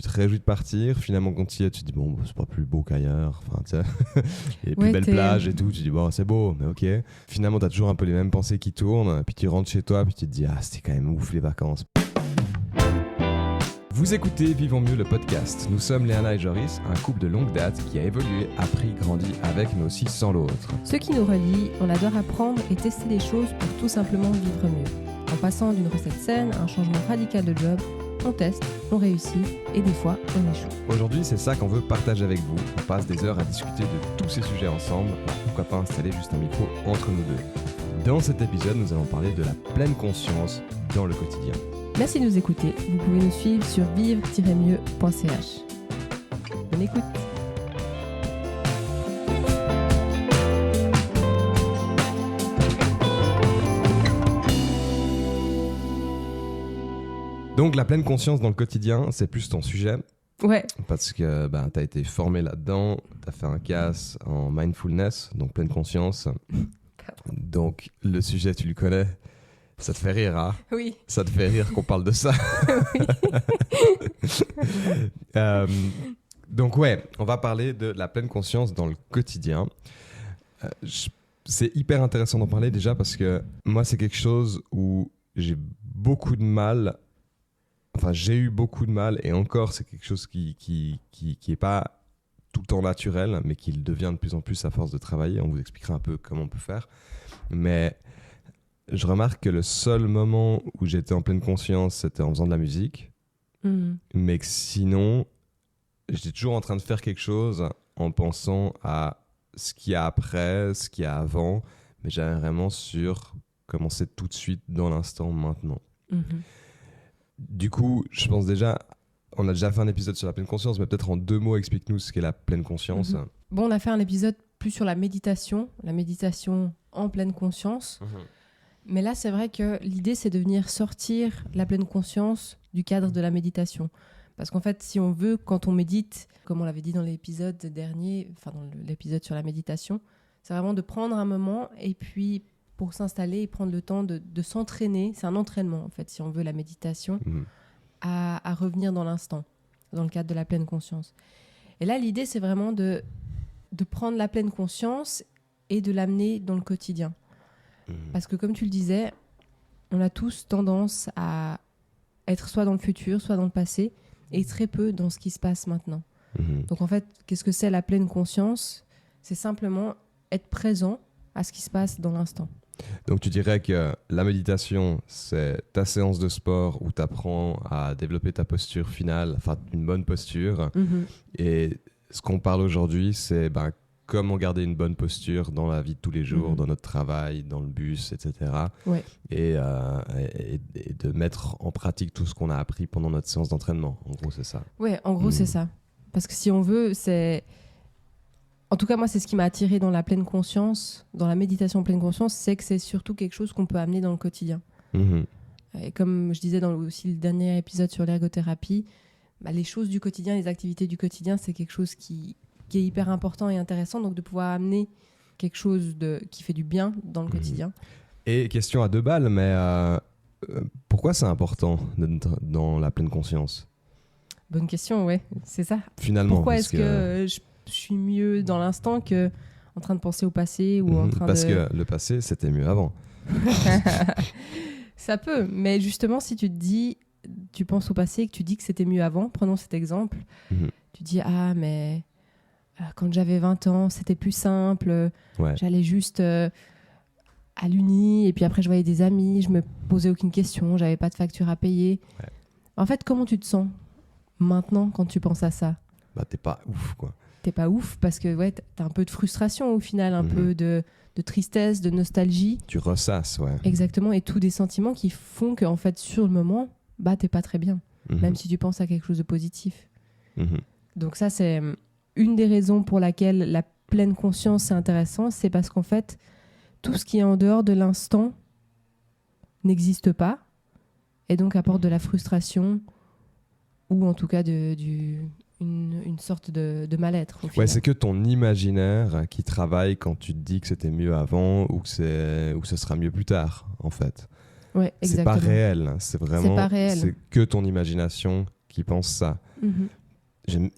tu te réjouis de partir. Finalement, quand tu y es, tu te dis bon, c'est pas plus beau qu'ailleurs. Enfin, tu sais, et puis belle plage et tout. Tu dis bon, c'est beau, mais ok. Finalement, t'as toujours un peu les mêmes pensées qui tournent. Puis tu rentres chez toi, puis tu te dis ah, c'était quand même ouf les vacances. Vous écoutez Vivons Mieux le podcast. Nous sommes Léana et Joris, un couple de longue date qui a évolué, appris, grandi avec, mais aussi sans l'autre. Ce qui nous relie, on adore apprendre et tester des choses pour tout simplement vivre mieux. En passant d'une recette saine à un changement radical de job, on teste, on réussit et des fois on échoue. Aujourd'hui, c'est ça qu'on veut partager avec vous. On passe des heures à discuter de tous ces sujets ensemble. Alors pourquoi pas installer juste un micro entre nous deux. Dans cet épisode, nous allons parler de la pleine conscience dans le quotidien. Merci de nous écouter. Vous pouvez nous suivre sur vivre-mieux.ch. Bonne écoute. Donc la pleine conscience dans le quotidien, c'est plus ton sujet. Ouais. Parce que tu as été formé là-dedans, tu as fait un CAS en mindfulness, donc pleine conscience. Donc le sujet, tu le connais. Ça te fait rire, hein? Oui. Ça te fait rire qu'on parle de ça. Donc ouais, on va parler de la pleine conscience dans le quotidien. C'est hyper intéressant d'en parler déjà parce que moi, c'est quelque chose où j'ai beaucoup de mal. Enfin, j'ai eu beaucoup de mal et encore, c'est quelque chose qui est pas tout le temps naturel, mais qui le devient de plus en plus à force de travailler. On vous expliquera un peu comment on peut faire. Mais je remarque que le seul moment où j'étais en pleine conscience, c'était en faisant de la musique. Mais que sinon, j'étais toujours en train de faire quelque chose en pensant à ce qu'il y a après, ce qu'il y a avant. Mais j'avais vraiment sur commencer tout de suite dans l'instant maintenant. Du coup, je pense déjà, on a déjà fait un épisode sur la pleine conscience, mais peut-être en 2 mots, explique-nous ce qu'est la pleine conscience. Bon, on a fait un épisode plus sur la méditation en pleine conscience. Mais là, c'est vrai que l'idée, c'est de venir sortir la pleine conscience du cadre de la méditation. Parce qu'en fait, si on veut, quand on médite, comme on l'avait dit dans l'épisode dernier, enfin dans l'épisode sur la méditation, c'est vraiment de prendre un moment et puis pour s'installer et prendre le temps de s'entraîner. C'est un entraînement, en fait, si on veut la méditation, à revenir dans l'instant, dans le cadre de la pleine conscience. Et là, l'idée, c'est vraiment de prendre la pleine conscience et de l'amener dans le quotidien. Parce que comme tu le disais, on a tous tendance à être soit dans le futur, soit dans le passé, et très peu dans ce qui se passe maintenant. Donc en fait, qu'est-ce que c'est la pleine conscience ? C'est simplement être présent à ce qui se passe dans l'instant. Donc tu dirais que la méditation, c'est ta séance de sport où tu apprends à développer ta posture finale, enfin une bonne posture. Et ce qu'on parle aujourd'hui, c'est comment garder une bonne posture dans la vie de tous les jours, dans notre travail, dans le bus, etc. Ouais. Et de mettre en pratique tout ce qu'on a appris pendant notre séance d'entraînement. En gros, c'est ça. Ouais, en gros, c'est ça. Parce que si on veut, c'est... En tout cas, moi, c'est ce qui m'a attirée dans la pleine conscience, dans la méditation pleine conscience, c'est que c'est surtout quelque chose qu'on peut amener dans le quotidien. Et comme je disais dans aussi le dernier épisode sur l'ergothérapie, les choses du quotidien, les activités du quotidien, c'est quelque chose qui est hyper important et intéressant, donc de pouvoir amener quelque chose qui fait du bien dans le quotidien. Et question à 2 balles, mais pourquoi c'est important dans la pleine conscience ? Bonne question, ouais, c'est ça. Finalement, pourquoi est-ce que je suis mieux dans l'instant que en train de penser au passé ou en train parce que le passé, c'était mieux avant. Ça peut, mais justement, si tu penses au passé et que tu dis que c'était mieux avant, prenons cet exemple, tu dis « mais quand j'avais 20 ans, c'était plus simple, j'allais juste à l'uni et puis après je voyais des amis, je me posais aucune question, j'avais pas de facture à payer. » En fait, comment tu te sens maintenant quand tu penses à ça ? T'es pas ouf, quoi. T'es pas ouf parce que t'as un peu de frustration au final, un peu de tristesse, de nostalgie. Tu ressasses, ouais. Exactement, et tous des sentiments qui font qu'en fait, sur le moment, t'es pas très bien, même si tu penses à quelque chose de positif. Donc ça, c'est une des raisons pour laquelle la pleine conscience, c'est intéressant, c'est parce qu'en fait, tout ce qui est en dehors de l'instant n'existe pas, et donc apporte de la frustration, ou en tout cas une sorte de mal-être. Au final. Ouais, c'est que ton imaginaire qui travaille quand tu te dis que c'était mieux avant ou que ce sera mieux plus tard, en fait. Ouais, exactement. C'est pas réel, c'est vraiment... C'est pas réel. C'est que ton imagination qui pensent ça. Mhm.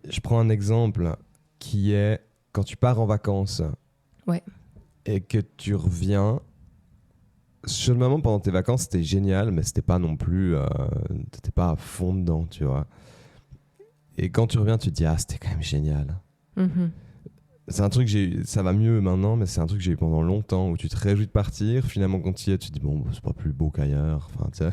Je prends un exemple qui est quand tu pars en vacances Ouais. et que tu reviens. Sur le moment, pendant tes vacances, c'était génial, mais c'était pas non plus. T'étais pas à fond dedans, tu vois. Et quand tu reviens, tu te dis, ah, c'était quand même génial. Mhm. C'est un truc que j'ai eu, ça va mieux maintenant, mais c'est un truc que j'ai eu pendant longtemps où tu te réjouis de partir. Finalement, quand tu y es, tu te dis, bon, c'est pas plus beau qu'ailleurs. Enfin, tu sais.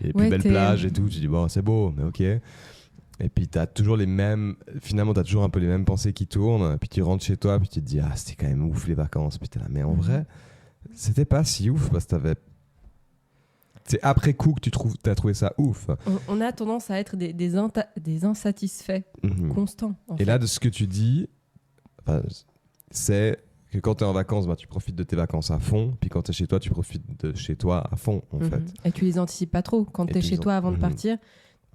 Et plus belle plage et tout. Tu te dis, bon, c'est beau, mais ok. Et puis, t'as toujours les mêmes. Finalement, t'as toujours un peu les mêmes pensées qui tournent. Puis tu rentres chez toi, puis tu te dis, ah, c'était quand même ouf les vacances. Puis t'es là, mais en vrai, c'était pas si ouf parce que t'avais. C'est après coup que t'as trouvé ça ouf. On a tendance à être des insatisfaits Mhm. constants. En Et fait. là, de ce que tu dis, enfin, c'est que quand tu es en vacances, bah, tu profites de tes vacances à fond. Puis quand tu es chez toi, tu profites de chez toi à fond, en fait. Et tu les anticipes pas trop. Quand Et tu es tu chez les toi avant de Mhm. partir,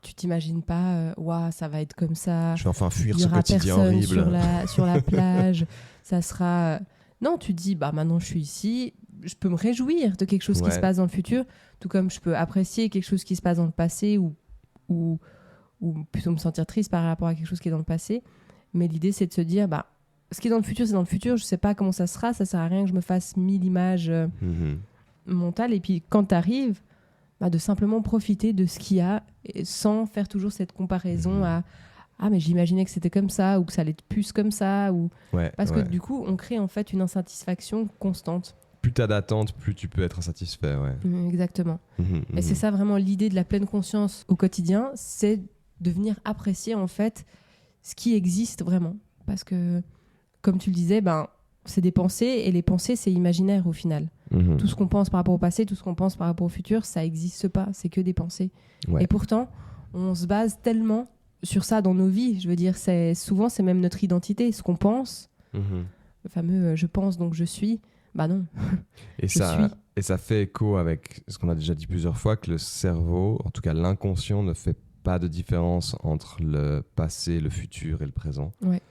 tu t'imagines pas, ouah, ça va être comme ça. Je vais enfin fuir Il y ce aura quotidien personne horrible. sur la plage. Ça sera. Non, tu te dis, bah maintenant je suis ici, je peux me réjouir de quelque chose qui se Ouais. passe dans le futur, tout comme je peux apprécier quelque chose qui se passe dans le passé ou, ou plutôt me sentir triste par rapport à quelque chose qui est dans le passé. Mais l'idée, c'est de se dire, bah, ce qui est dans le futur, c'est dans le futur, je sais pas comment ça sera, ça sert à rien que je me fasse 1000 images Mhm. mentales. Et puis quand tu arrives, bah, de simplement profiter de ce qu'il y a et sans faire toujours cette comparaison à ah mais j'imaginais que c'était comme ça ou que ça allait être plus comme ça ou Ouais, parce ouais. que du coup on crée en fait une insatisfaction constante. Plus t'as d'attente, plus tu peux être insatisfait. Ouais. Exactement. Mhm, Et c'est mhm. ça vraiment l'idée de la pleine conscience au quotidien, c'est de venir apprécier en fait ce qui existe vraiment parce que comme tu le disais, ben c'est des pensées et les pensées c'est imaginaire au final. Mhm. Tout ce qu'on pense par rapport au passé, tout ce qu'on pense par rapport au futur, ça n'existe pas, c'est que des pensées. Ouais. Et pourtant, on se base tellement sur ça dans nos vies. Je veux dire, souvent, c'est même notre identité, ce qu'on pense. Mhm. Le fameux je pense donc je suis. Bah non. Et Je ça, suis. et ça fait écho avec ce qu'on a déjà dit plusieurs fois, que le cerveau, en tout cas l'inconscient, ne fait pas de différence entre le passé, le futur et le présent. Ouais.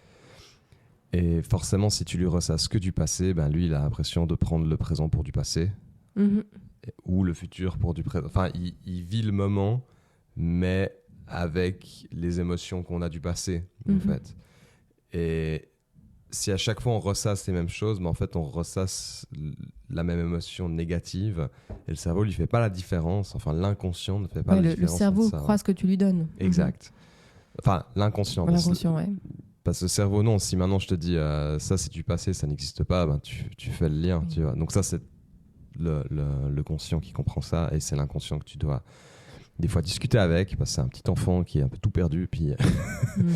Et forcément, si tu lui ressasses que du passé, ben lui, il a l'impression de prendre le présent pour du passé Mhm. ou le futur pour du présent. Enfin, il vit le moment, mais avec les émotions qu'on a du passé, en Mhm. fait. Et si à chaque fois on ressasse les mêmes choses, mais en fait on ressasse la même émotion négative, et le cerveau lui fait pas la différence, enfin l'inconscient ne fait pas Ouais, la le différence cerveau entre ça. croit ce que tu lui donnes. Exact. Enfin, l'inconscient. Mhm. Parce, L'inconscient, ouais. parce que le cerveau, non, si maintenant je te dis ça c'est du passé, ça n'existe pas, ben tu fais le lien, Oui. tu vois. Donc ça c'est le conscient qui comprend ça, et c'est l'inconscient que tu dois des fois discuter avec, parce que c'est un petit enfant qui est un peu tout perdu, puis Mhm.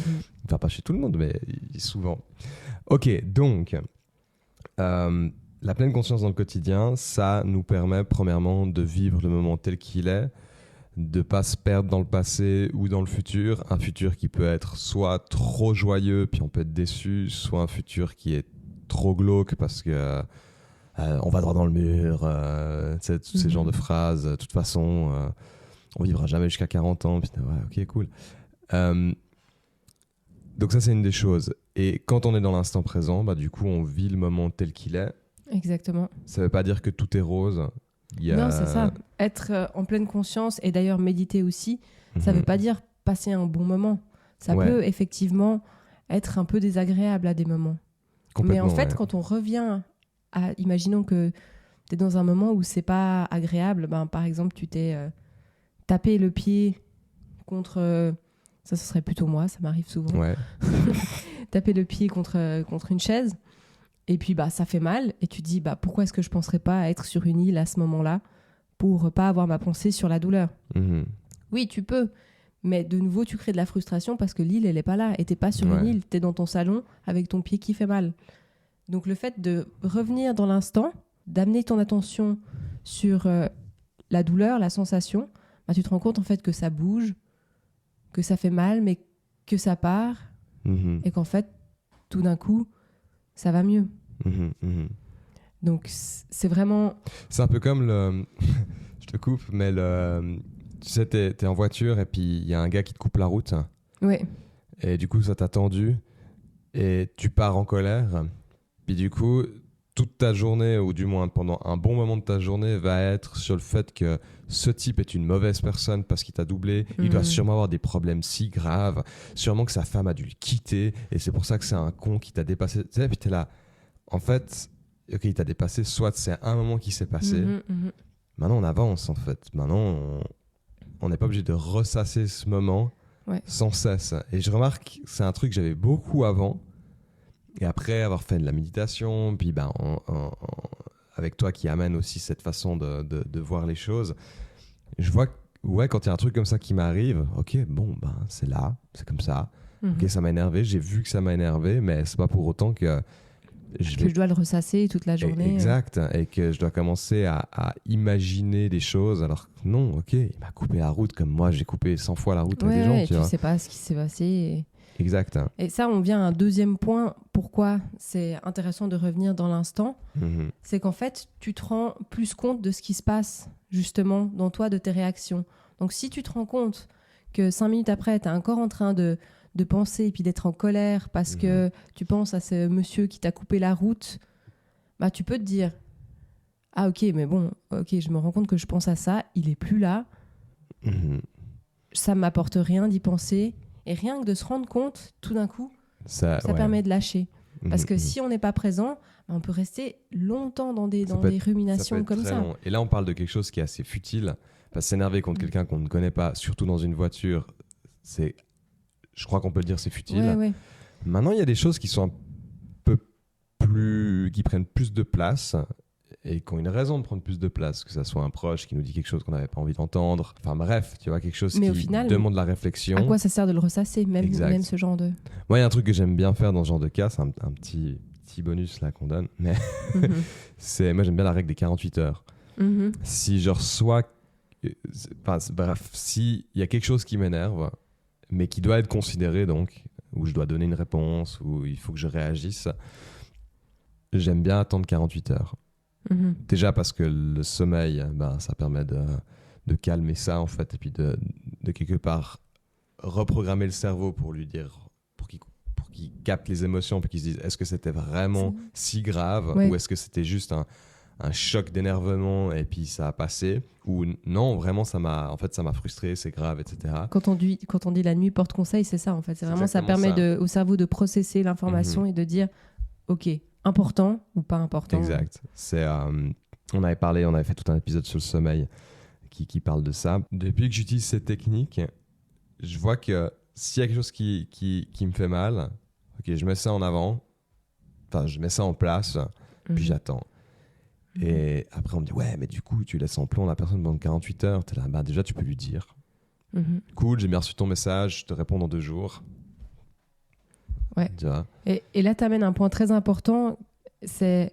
enfin pas chez tout le monde, mais souvent. Ok, donc la pleine conscience dans le quotidien, ça nous permet premièrement de vivre le moment tel qu'il est, de pas se perdre dans le passé ou dans le futur, un futur qui peut être soit trop joyeux puis on peut être déçu, soit un futur qui est trop glauque parce que on va droit dans le mur, tu sais, tous ces genres de phrases, de toute façon on vivra jamais jusqu'à 40 ans, puis ouais, ok, cool. Donc ça c'est une des choses. Et quand on est dans l'instant présent, bah, du coup on vit le moment tel qu'il est. Exactement. Ça veut pas dire que tout est rose. Il y a... Non, c'est ça. Être en pleine conscience et d'ailleurs méditer aussi, ça veut pas dire passer un bon moment. Ça Ouais. peut effectivement être un peu désagréable à des moments. Mais en fait, ouais. quand on revient à... Imaginons que tu es dans un moment où c'est pas agréable. Ben, par exemple, tu t'es tapé le pied contre... ça, ce serait plutôt moi, ça m'arrive souvent. Ouais. Taper le pied contre une chaise. Et puis, bah, ça fait mal. Et tu dis, bah, pourquoi est-ce que je ne penserais pas à être sur une île à ce moment-là pour pas avoir ma pensée sur la douleur? Mhm. Oui, tu peux. Mais de nouveau, tu crées de la frustration parce que l'île, elle n'est pas là. Et tu n'es pas sur une île. Tu es dans ton salon avec ton pied qui fait mal. Donc, le fait de revenir dans l'instant, d'amener ton attention sur la douleur, la sensation, bah, tu te rends compte en fait que ça bouge, que ça fait mal, mais que ça part. Mhm. Et qu'en fait, tout d'un coup, ça va mieux. Mhm. Mhm. Donc, c'est vraiment... C'est un peu comme le... Je te coupe, mais le... Tu sais, t'es en voiture et puis il y a un gars qui te coupe la route. Ouais. Et du coup, ça t'a tendu. Et tu pars en colère. Puis du coup, toute ta journée, ou du moins pendant un bon moment de ta journée, va être sur le fait que ce type est une mauvaise personne parce qu'il t'a doublé, il doit sûrement avoir des problèmes si graves, sûrement que sa femme a dû le quitter, et c'est pour ça que c'est un con qui t'a dépassé. Tu sais, puis t'es là, en fait, ok, il t'a dépassé, soit c'est un moment qui s'est passé, maintenant on avance en fait, maintenant on n'est pas obligé de ressasser ce moment sans cesse. Et je remarque, c'est un truc que j'avais beaucoup avant. Et après avoir fait de la méditation, puis avec toi qui amène aussi cette façon de voir les choses, je vois que quand il y a un truc comme ça qui m'arrive, ok, bon, c'est là, c'est comme ça. Ok, ça m'a énervé, j'ai vu que ça m'a énervé, mais c'est pas pour autant que je dois le ressasser toute la journée. Exact, et que je dois commencer à imaginer des choses, alors que non, ok, il m'a coupé la route comme moi j'ai coupé 100 fois la route à des gens. Tu vois. Sais pas ce qui s'est passé. Exact. Et ça, on vient à un deuxième point. Pourquoi c'est intéressant de revenir dans l'instant, c'est qu'en fait, tu te rends plus compte de ce qui se passe, justement, dans toi, de tes réactions. Donc, si tu te rends compte que 5 minutes après, tu es encore en train de penser et puis d'être en colère parce que tu penses à ce monsieur qui t'a coupé la route, bah, tu peux te dire « Ah, ok, mais bon, ok, je me rends compte que je pense à ça, il est plus là. Ça ne m'apporte rien d'y penser. » Et rien que de se rendre compte, tout d'un coup, ça permet de lâcher. Parce que si on n'est pas présent, on peut rester longtemps dans des ruminations comme ça. Long. Et là, on parle de quelque chose qui est assez futile. Parce que s'énerver contre quelqu'un qu'on ne connaît pas, surtout dans une voiture, je crois qu'on peut le dire, c'est futile. Ouais. Maintenant, il y a des choses qui sont un peu plus... qui prennent plus de place et qui ont une raison de prendre plus de place, que ça soit un proche qui nous dit quelque chose qu'on n'avait pas envie d'entendre. Enfin bref, tu vois, quelque chose qui demande la réflexion. À quoi ça sert de le ressasser, même ce genre de... Moi, il y a un truc que j'aime bien faire dans ce genre de cas, c'est un petit bonus là qu'on donne, mais moi j'aime bien la règle des 48 heures. Si je reçois... bref, s'il y a quelque chose qui m'énerve, mais qui doit être considéré donc, où je dois donner une réponse, où il faut que je réagisse, j'aime bien attendre 48 heures. Déjà parce que le sommeil, ça permet de calmer ça en fait, et puis de quelque part reprogrammer le cerveau pour lui dire, pour qu'il capte les émotions, puis qu'il se dise est-ce que c'était vraiment si grave, ou est-ce que c'était juste un choc d'énervement et puis ça a passé, ou non, vraiment ça m'a frustré, c'est grave, etc. Quand on dit la nuit porte conseil, c'est ça en fait, c'est vraiment ça permet au cerveau de processer l'information et de dire ok, important ou pas important. Exact. On avait fait tout un épisode sur le sommeil qui parle de ça. Depuis que j'utilise cette technique, je vois que s'il y a quelque chose qui me fait mal, ok, je mets ça en avant, je mets ça en place, puis j'attends. Et après, on me dit, ouais, mais du coup, tu laisses en plan la personne pendant 48 heures. T'es là, déjà, tu peux lui dire. Cool, j'ai bien reçu ton message, je te réponds dans 2 jours. Ouais. Tu vois. Et là, tu amènes un point très important, c'est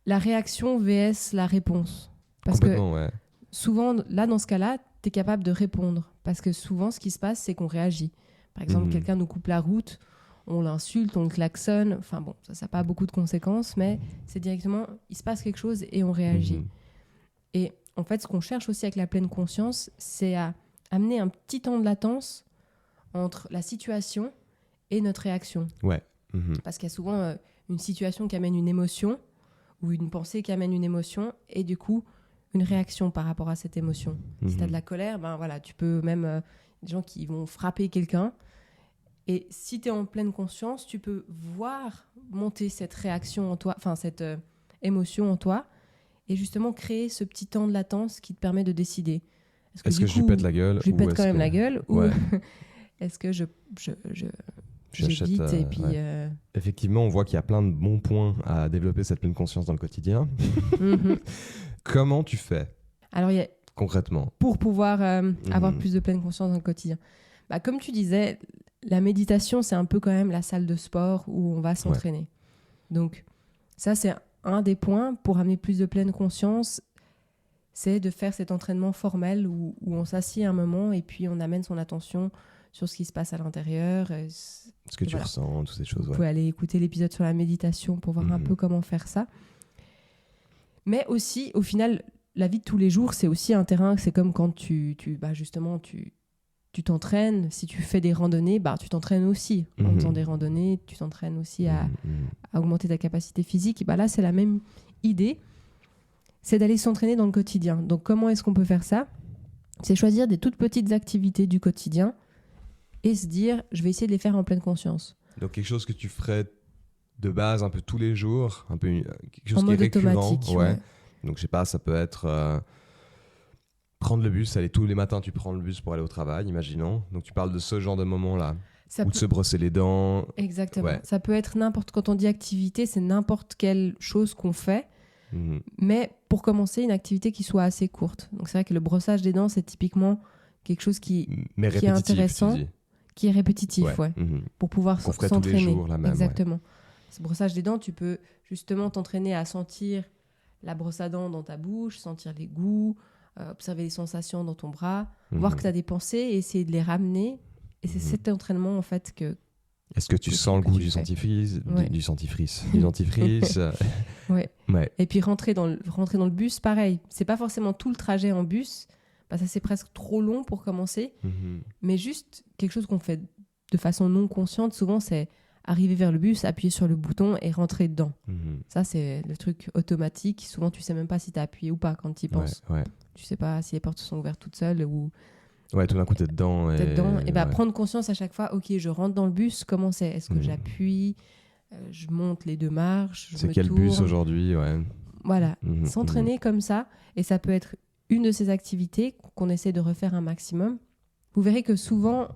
la réaction vs la réponse. Parce que souvent, là, dans ce cas-là, tu es capable de répondre. Parce que souvent, ce qui se passe, c'est qu'on réagit. Par exemple, quelqu'un nous coupe la route, on l'insulte, on le klaxonne. Enfin bon, ça n'a pas beaucoup de conséquences, mais c'est directement, il se passe quelque chose et on réagit. Et en fait, ce qu'on cherche aussi avec la pleine conscience, c'est à amener un petit temps de latence entre la situation et notre réaction. Ouais. Parce qu'il y a souvent une situation qui amène une émotion ou une pensée qui amène une émotion et du coup, une réaction par rapport à cette émotion. Si tu as de la colère, tu peux même... des gens qui vont frapper quelqu'un. Et si tu es en pleine conscience, tu peux voir monter cette réaction en toi, cette émotion en toi, et justement créer ce petit temps de latence qui te permet de décider. Est-ce que je lui pète la gueule? Je lui pète quand même la gueule, ou est-ce que j'évite et puis... Effectivement, on voit qu'il y a plein de bons points à développer cette pleine conscience dans le quotidien. Comment tu fais? Alors, concrètement, pour pouvoir avoir plus de pleine conscience dans le quotidien. Comme tu disais, la méditation, c'est un peu quand même la salle de sport où on va s'entraîner. Donc, ça, c'est un des points pour amener plus de pleine conscience, c'est de faire cet entraînement formel où on s'assied un moment et puis on amène son attention sur ce qui se passe à l'intérieur. Ce que tu ressens, toutes ces choses. Vous pouvez aller écouter l'épisode sur la méditation pour voir un peu comment faire ça. Mais aussi, au final, la vie de tous les jours, c'est aussi un terrain, c'est comme quand tu tu t'entraînes. Si tu fais des randonnées, tu t'entraînes aussi. En faisant des randonnées, tu t'entraînes aussi à augmenter ta capacité physique. Et là, c'est la même idée. C'est d'aller s'entraîner dans le quotidien. Donc, comment est-ce qu'on peut faire ça ? C'est choisir des toutes petites activités du quotidien et se dire, je vais essayer de les faire en pleine conscience. Donc, quelque chose que tu ferais de base un peu tous les jours, un peu quelque chose en qui est mode récurrent. automatique. Ouais. Donc, je sais pas, ça peut être prendre le bus, aller tous les matins, tu prends le bus pour aller au travail, imaginons. Donc, tu parles de ce genre de moment-là. Ou de se brosser les dents. Exactement. Ouais. Ça peut être quand on dit activité, c'est n'importe quelle chose qu'on fait. Mais pour commencer, une activité qui soit assez courte. Donc c'est vrai que le brossage des dents, c'est typiquement quelque chose qui est intéressant, qui est répétitif, pour pouvoir s'entraîner. Tous les jours, la même, exactement. Ce brossage des dents, tu peux justement t'entraîner à sentir la brosse à dents dans ta bouche, sentir les goûts, observer les sensations dans ton bras, voir que tu as des pensées et essayer de les ramener. Et c'est cet entraînement, en fait, que... Est-ce que tu sens le goût du dentifrice, du dentifrice ouais. Et puis rentrer dans le bus, pareil. C'est pas forcément tout le trajet en bus, ça c'est presque trop long pour commencer, mais juste quelque chose qu'on fait de façon non consciente, souvent c'est arriver vers le bus, appuyer sur le bouton et rentrer dedans. Ça c'est le truc automatique, souvent tu sais même pas si t'as appuyé ou pas quand tu y penses. Tu sais pas si les portes sont ouvertes toutes seules ou... Ouais, tout d'un coup, t'es dedans. Et prendre conscience à chaque fois, ok, je rentre dans le bus, comment c'est ? Est-ce que j'appuie ? Je monte les 2 marches, c'est quel bus aujourd'hui ? Voilà, s'entraîner comme ça, et ça peut être une de ces activités qu'on essaie de refaire un maximum. Vous verrez que souvent,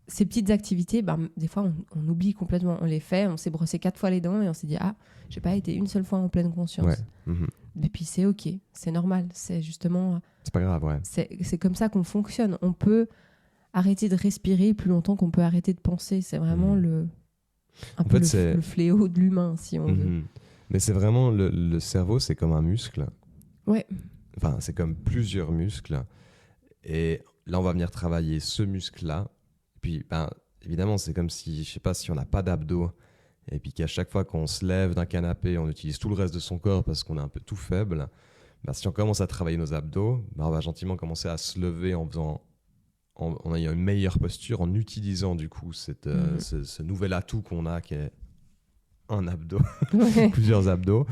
ces petites activités, des fois, on oublie complètement. On les fait, on s'est brossé 4 fois les dents et on s'est dit, j'ai pas été une seule fois en pleine conscience. Et puis c'est ok, c'est normal, c'est justement... C'est pas grave, C'est comme ça qu'on fonctionne. On peut arrêter de respirer plus longtemps qu'on peut arrêter de penser. C'est vraiment le fléau de l'humain, si on veut. Mais c'est vraiment... Le cerveau, c'est comme un muscle. Ouais. Enfin, c'est comme plusieurs muscles. Et là, on va venir travailler ce muscle-là. Puis, évidemment, c'est comme si, je sais pas, si on n'a pas d'abdos, et puis qu'à chaque fois qu'on se lève d'un canapé, on utilise tout le reste de son corps parce qu'on est un peu tout faible. Si on commence à travailler nos abdos, on va gentiment commencer à se lever en ayant une meilleure posture, en utilisant du coup ce nouvel atout qu'on a qui est un abdo, plusieurs abdos,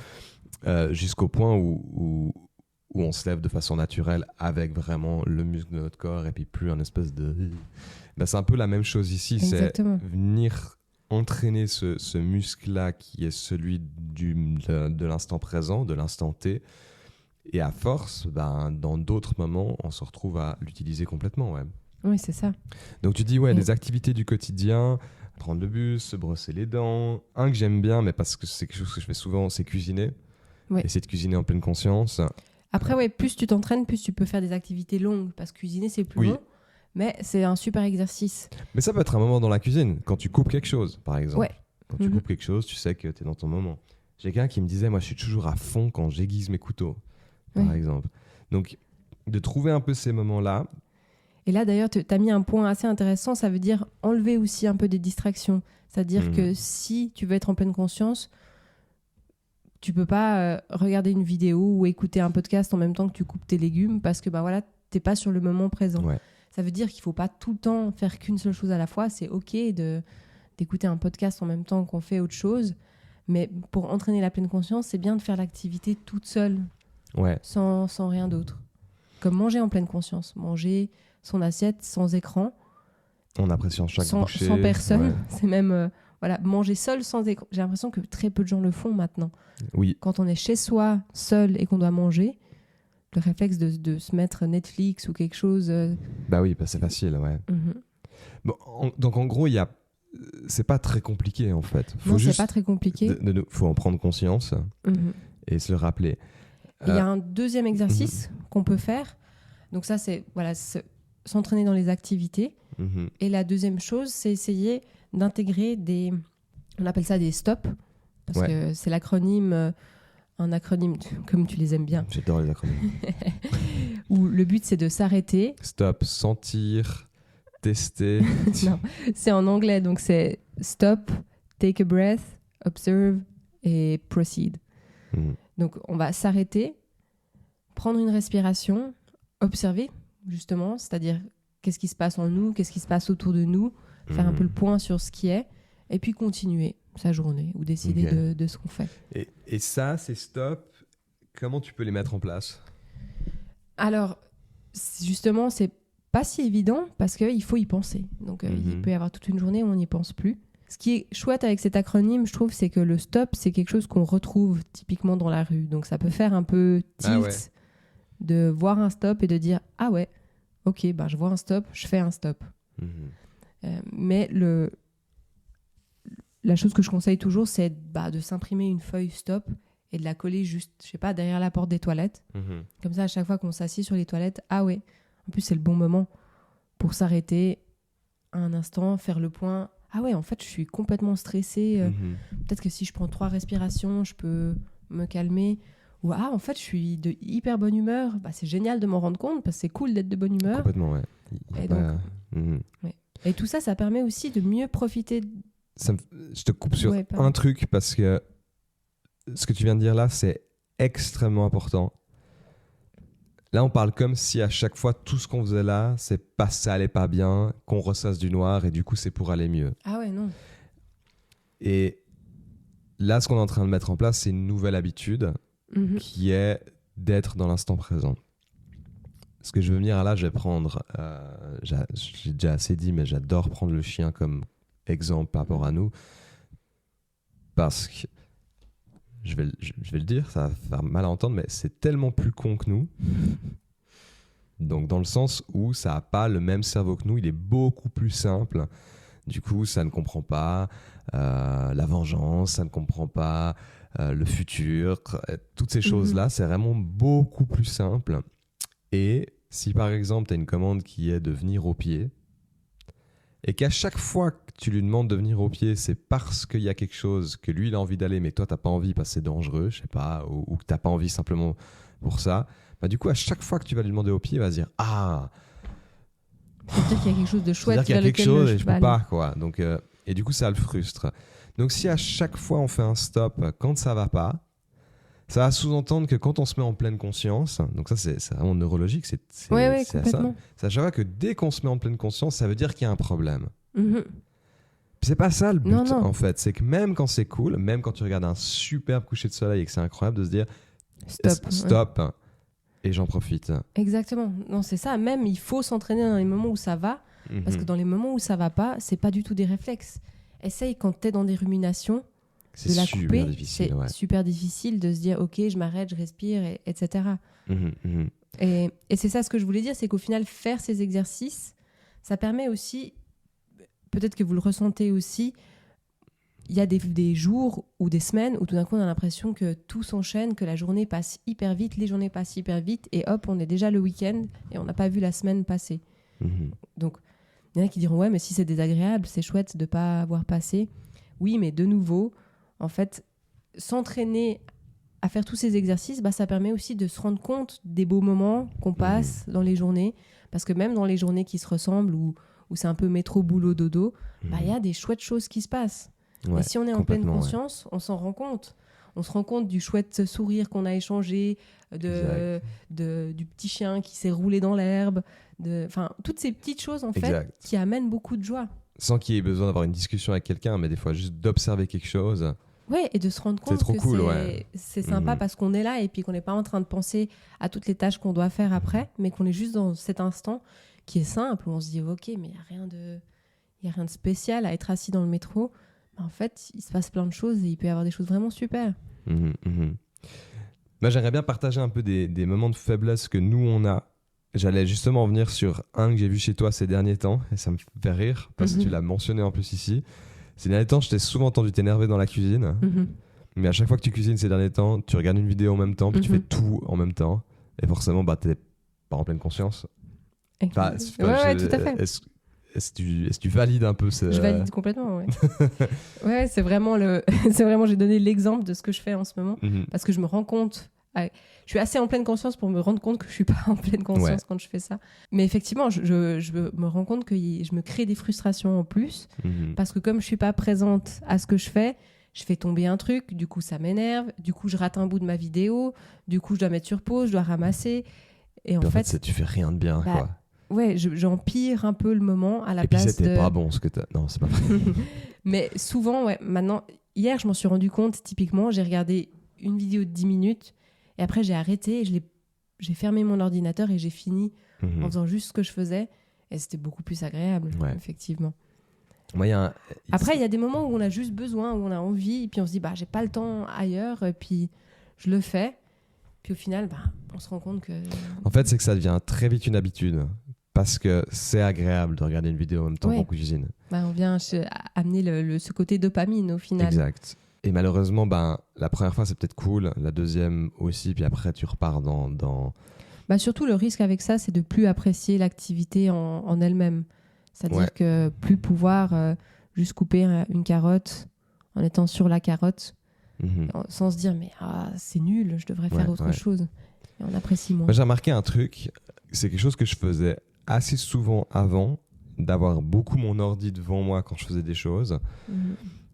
jusqu'au point où on se lève de façon naturelle avec vraiment le muscle de notre corps et puis plus un espèce de... c'est un peu la même chose ici. Exactement. C'est venir entraîner ce muscle-là qui est celui de l'instant présent, de l'instant T. Et à force, dans d'autres moments, on se retrouve à l'utiliser complètement. Oui, c'est ça. Donc tu dis, des activités du quotidien, prendre le bus, se brosser les dents. Un que j'aime bien, mais parce que c'est quelque chose que je fais souvent, c'est cuisiner. Essayer de cuisiner en pleine conscience. Après, plus tu t'entraînes, plus tu peux faire des activités longues. Parce que cuisiner, c'est plus long. Mais c'est un super exercice. Mais ça peut être un moment dans la cuisine, quand tu coupes quelque chose, par exemple. Quand tu coupes quelque chose, tu sais que tu es dans ton moment. J'ai quelqu'un qui me disait, moi, je suis toujours à fond quand j'aiguise mes couteaux, par exemple. Donc, de trouver un peu ces moments-là. Et là, d'ailleurs, tu as mis un point assez intéressant. Ça veut dire enlever aussi un peu des distractions. C'est-à-dire que si tu veux être en pleine conscience, tu peux pas regarder une vidéo ou écouter un podcast en même temps que tu coupes tes légumes parce que t'es pas sur le moment présent. Ça veut dire qu'il faut pas tout le temps faire qu'une seule chose à la fois. C'est ok d'écouter un podcast en même temps qu'on fait autre chose, mais pour entraîner la pleine conscience, c'est bien de faire l'activité toute seule, sans rien d'autre. Comme manger en pleine conscience, manger son assiette sans écran. On apprécie chaque bouchée. Sans personne, c'est même... manger seul sans écran. J'ai l'impression que très peu de gens le font maintenant. Oui. Quand on est chez soi, seul, et qu'on doit manger, le réflexe de se mettre Netflix ou quelque chose... c'est facile, donc en gros, c'est pas très compliqué en fait. C'est pas très compliqué. Faut en prendre conscience et se le rappeler. Il y a un deuxième exercice qu'on peut faire. Donc ça, c'est s'entraîner dans les activités. Et la deuxième chose, c'est essayer d'intégrer on appelle ça des stops, parce que c'est l'acronyme, un acronyme comme tu les aimes bien. J'adore les acronymes. Où le but, c'est de s'arrêter. Stop, sentir, tester. Non, c'est en anglais, donc c'est stop, take a breath, observe et proceed. Donc on va s'arrêter, prendre une respiration, observer justement, c'est-à-dire qu'est-ce qui se passe en nous, qu'est-ce qui se passe autour de nous, faire un peu le point sur ce qui est, et puis continuer sa journée ou décider de ce qu'on fait. Et ça, ces stops, comment tu peux les mettre en place? Alors, justement, c'est pas si évident parce qu'il faut y penser. Donc, il peut y avoir toute une journée où on n'y pense plus. Ce qui est chouette avec cet acronyme, je trouve, c'est que le stop, c'est quelque chose qu'on retrouve typiquement dans la rue. Donc, ça peut faire un peu tilt de voir un stop et de dire « Ah ouais, ok, bah, je vois un stop, je fais un stop. » Mais la chose que je conseille toujours, c'est de s'imprimer une feuille stop et de la coller juste, je sais pas, derrière la porte des toilettes. Comme ça, à chaque fois qu'on s'assied sur les toilettes, ah ouais, en plus, c'est le bon moment pour s'arrêter un instant, faire le point. Ah ouais, en fait, je suis complètement stressée. Peut-être que si je prends 3 respirations, je peux me calmer. Ou en fait, je suis de hyper bonne humeur. Bah, c'est génial de m'en rendre compte parce que c'est cool d'être de bonne humeur. Complètement, ouais. Et, donc, et tout ça, ça permet aussi de mieux profiter. Je te coupe sur un truc parce que ce que tu viens de dire là, c'est extrêmement important. Là, on parle comme si à chaque fois, tout ce qu'on faisait là, ça allait pas bien, qu'on ressasse du noir et du coup, c'est pour aller mieux. Ah ouais, non. Et là, ce qu'on est en train de mettre en place, c'est une nouvelle habitude qui est d'être dans l'instant présent. Ce que je veux venir à là, je vais prendre, j'ai déjà assez dit, mais j'adore prendre le chien comme exemple par rapport à nous. Parce que, je vais le dire, ça va faire mal à entendre, mais c'est tellement plus con que nous. Donc dans le sens où ça n'a pas le même cerveau que nous, il est beaucoup plus simple. Du coup, ça ne comprend pas la vengeance, ça ne comprend pas le futur. Toutes ces choses-là, c'est vraiment beaucoup plus simple. Et si par exemple, tu as une commande qui est de venir au pied, et qu'à chaque fois que tu lui demandes de venir au pied, c'est parce qu'il y a quelque chose que lui, il a envie d'aller, mais toi, tu n'as pas envie parce que c'est dangereux, je sais pas, ou que tu n'as pas envie simplement pour ça, bah, du coup, à chaque fois que tu vas lui demander au pied, il va se dire « Ah !» C'est-à-dire qu'il y a quelque chose de chouette. C'est-à-dire qu'il y a quelque chose et je peux pas, quoi. Donc, et du coup, ça le frustre. Donc, si à chaque fois, on fait un stop quand ça va pas, ça va sous-entendre que quand on se met en pleine conscience, donc ça, c'est vraiment neurologique, c'est complètement. Ça veut dire que dès qu'on se met en pleine conscience, ça veut dire qu'il y a un problème. C'est pas ça le but, en fait. C'est que même quand c'est cool, même quand tu regardes un superbe coucher de soleil et que c'est incroyable de se dire stop. Et j'en profite. Exactement. Non, c'est ça. Même, il faut s'entraîner dans les moments où ça va. Parce que dans les moments où ça va pas, c'est pas du tout des réflexes. Essaye quand t'es dans des ruminations de la couper. C'est super difficile de se dire, ok, je m'arrête, je respire, etc. Et c'est ça ce que je voulais dire, c'est qu'au final, faire ces exercices, ça permet aussi, peut-être que vous le ressentez aussi, il y a des jours ou des semaines où tout d'un coup on a l'impression que tout s'enchaîne, que la journée passe hyper vite, les journées passent hyper vite et hop, on est déjà le week-end et on n'a pas vu la semaine passer. Donc, il y en a qui diront ouais, mais si c'est désagréable, c'est chouette de ne pas avoir passé. Oui, mais de nouveau, en fait, s'entraîner à faire tous ces exercices, ça permet aussi de se rendre compte des beaux moments qu'on passe dans les journées. Parce que même dans les journées qui se ressemblent, où c'est un peu métro, boulot, dodo, y a des chouettes choses qui se passent. Et si on est en pleine conscience, on s'en rend compte. On se rend compte du chouette sourire qu'on a échangé, du petit chien qui s'est roulé dans l'herbe, toutes ces petites choses en fait qui amènent beaucoup de joie. Sans qu'il y ait besoin d'avoir une discussion avec quelqu'un, mais des fois juste d'observer quelque chose. Ouais, et de se rendre compte que c'est sympa parce qu'on est là et puis qu'on n'est pas en train de penser à toutes les tâches qu'on doit faire après, mais qu'on est juste dans cet instant qui est simple où on se dit ok, mais il n'y a rien de spécial à être assis dans le métro. En fait, il se passe plein de choses et il peut y avoir des choses vraiment super. Moi, j'aimerais bien partager un peu des moments de faiblesse que nous, on a. J'allais justement venir sur un que j'ai vu chez toi ces derniers temps et ça me fait rire parce que tu l'as mentionné en plus ici. Ces derniers temps, je t'ai souvent entendu t'énerver dans la cuisine. Mais à chaque fois que tu cuisines ces derniers temps, tu regardes une vidéo en même temps puis tu fais tout en même temps. Et forcément, t'es pas en pleine conscience. Tout à fait. Est-ce que tu valides un peu Je valide complètement, ouais. Ouais, c'est vraiment j'ai donné l'exemple de ce que je fais en ce moment parce que je me rends compte, je suis assez en pleine conscience pour me rendre compte que je suis pas en pleine conscience quand je fais ça. Mais effectivement, je me rends compte que je me crée des frustrations en plus parce que comme je suis pas présente à ce que je fais tomber un truc, du coup ça m'énerve, du coup je rate un bout de ma vidéo, du coup je dois mettre sur pause, je dois ramasser. Et en fait, tu fais rien de bien, quoi. j'empire un peu le moment à la Et puis place c'était pas bon ce que t'as. Non, c'est pas vrai. Mais souvent, maintenant, hier, je m'en suis rendu compte, typiquement, j'ai regardé une vidéo de 10 minutes et après, j'ai arrêté et j'ai fermé mon ordinateur et j'ai fini en faisant juste ce que je faisais. Et c'était beaucoup plus agréable, effectivement. Moi, Après, il y a des moments où on a juste besoin, où on a envie, et puis on se dit, j'ai pas le temps ailleurs, et puis je le fais. Puis au final, on se rend compte que... En fait, c'est que ça devient très vite une habitude. Parce que c'est agréable de regarder une vidéo en même temps qu'on cuisine. On vient amener ce côté dopamine au final. Exact. Et malheureusement, la première fois, c'est peut-être cool. La deuxième aussi. Puis après, tu repars dans... surtout, le risque avec ça, c'est de plus apprécier l'activité en elle-même. C'est-à-dire que plus pouvoir juste couper une carotte en étant sur la carotte, sans se dire, mais c'est nul, je devrais faire autre chose. Et on apprécie moins. Moi, j'ai remarqué un truc. C'est quelque chose que je faisais assez souvent avant, d'avoir beaucoup mon ordi devant moi quand je faisais des choses,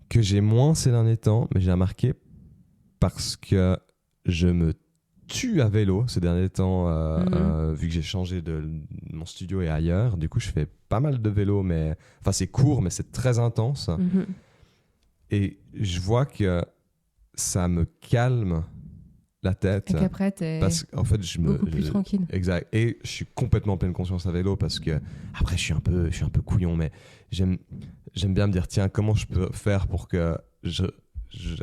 que j'ai moins ces derniers temps, mais j'ai remarqué parce que je me tue à vélo ces derniers temps, vu que j'ai changé mon studio et ailleurs. Du coup, je fais pas mal de vélo, mais c'est court, mais c'est très intense. Et je vois que ça me calme la tête. Et qu'après, t'es en fait, beaucoup plus tranquille. Exact. Et je suis complètement en pleine conscience à vélo parce que, après, je suis un peu couillon, mais j'aime bien me dire, tiens, comment je peux faire pour que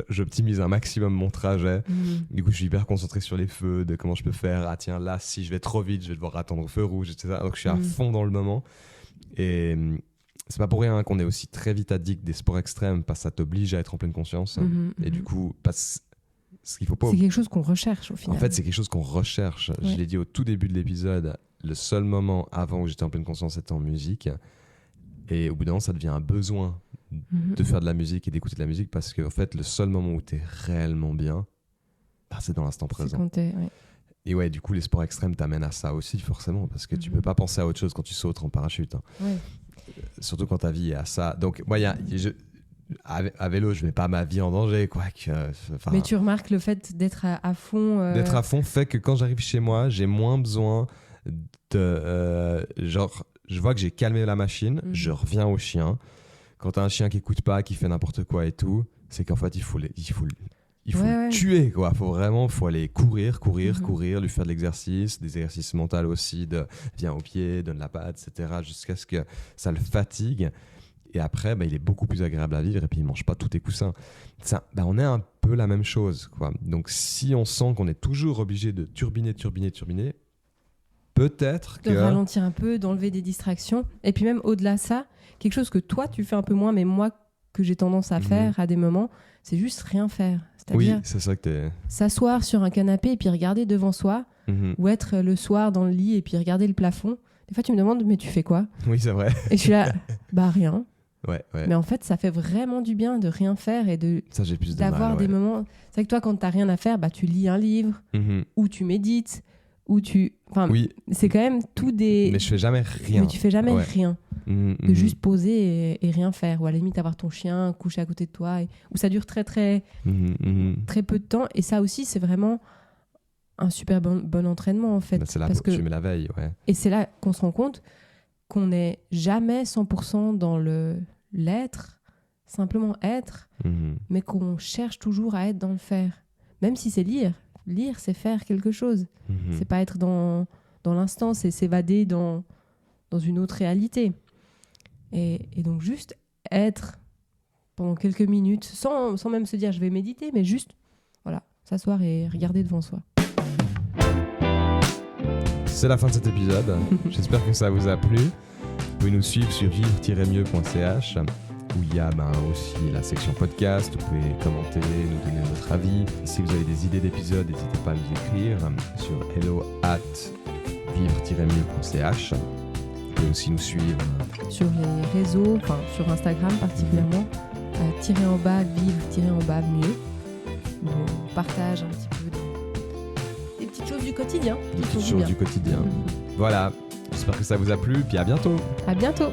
j'optimise un maximum mon trajet. Du coup, je suis hyper concentré sur les feux, de comment je peux faire. Ah tiens, là, si je vais trop vite, je vais devoir attendre au feu rouge, etc. Donc, je suis à fond dans le moment. Et c'est pas pour rien qu'on est aussi très vite addict des sports extrêmes parce que ça t'oblige à être en pleine conscience. Et du coup, ce qu'il faut pas... C'est quelque chose qu'on recherche au final. En fait, c'est quelque chose qu'on recherche. Je l'ai dit au tout début de l'épisode, le seul moment avant où j'étais en pleine conscience, c'était en musique. Et au bout d'un moment, ça devient un besoin de faire de la musique et d'écouter de la musique parce que en fait, le seul moment où tu es réellement bien, c'est dans l'instant présent. Et du coup, les sports extrêmes t'amènent à ça aussi, forcément, parce que tu peux pas penser à autre chose quand tu sautes en parachute. Surtout quand ta vie est à ça. Donc, moi, à vélo, je mets pas ma vie en danger, quoi. Mais tu remarques le fait d'être à fond. D'être à fond fait que quand j'arrive chez moi, j'ai moins besoin de. Je vois que j'ai calmé la machine, je reviens au chien. Quand t'as un chien qui écoute pas, qui fait n'importe quoi et tout, c'est qu'en fait, il faut le tuer, quoi. Faut aller courir, lui faire de l'exercice, des exercices mentaux aussi, viens au pied, donne la patte, etc., jusqu'à ce que ça le fatigue. Et après, il est beaucoup plus agréable à vivre et puis il mange pas tous tes coussins. On est un peu la même chose, quoi. Donc, si on sent qu'on est toujours obligé de turbiner, peut-être que... De ralentir un peu, d'enlever des distractions. Et puis même au-delà de ça, quelque chose que toi, tu fais un peu moins, mais moi, que j'ai tendance à faire à des moments, c'est juste rien faire. C'est-à-dire c'est ça que t'es... s'asseoir sur un canapé et puis regarder devant soi, ou être le soir dans le lit et puis regarder le plafond. Des fois, tu me demandes, mais tu fais quoi ? Oui, c'est vrai. Et je suis là, rien. Ouais. Mais en fait, ça fait vraiment du bien de rien faire et ça, j'ai plus d'avoir des moments... C'est vrai que toi, quand t'as rien à faire, tu lis un livre, ou tu médites, ou tu... c'est quand même tout des... Mais je fais jamais rien. Mais tu fais jamais rien. De juste poser et rien faire. Ou à la limite, avoir ton chien couché à côté de toi. Où ça dure très, très, très peu de temps. Et ça aussi, c'est vraiment un super bon entraînement, en fait. C'est là que tu mets la veille, Et c'est là qu'on se rend compte qu'on n'est jamais 100% dans l'être, simplement être, mais qu'on cherche toujours à être dans le faire. Même si c'est lire. Lire, c'est faire quelque chose. C'est pas être dans l'instant, c'est s'évader dans une autre réalité. Et donc juste être pendant quelques minutes, sans même se dire je vais méditer, mais juste s'asseoir et regarder devant soi. C'est la fin de cet épisode. J'espère que ça vous a plu. Vous pouvez nous suivre sur vivre-mieux.ch où il y a aussi la section podcast. Vous pouvez commenter, nous donner votre avis. Si vous avez des idées d'épisodes, n'hésitez pas à nous écrire sur hello@vivre-mieux.ch. Vous pouvez aussi nous suivre sur les réseaux, sur Instagram particulièrement, _vivre-mieux. On partage un petit peu des petites choses du quotidien. Des petites choses du quotidien. Voilà, j'espère que ça vous a plu, puis à bientôt. À bientôt.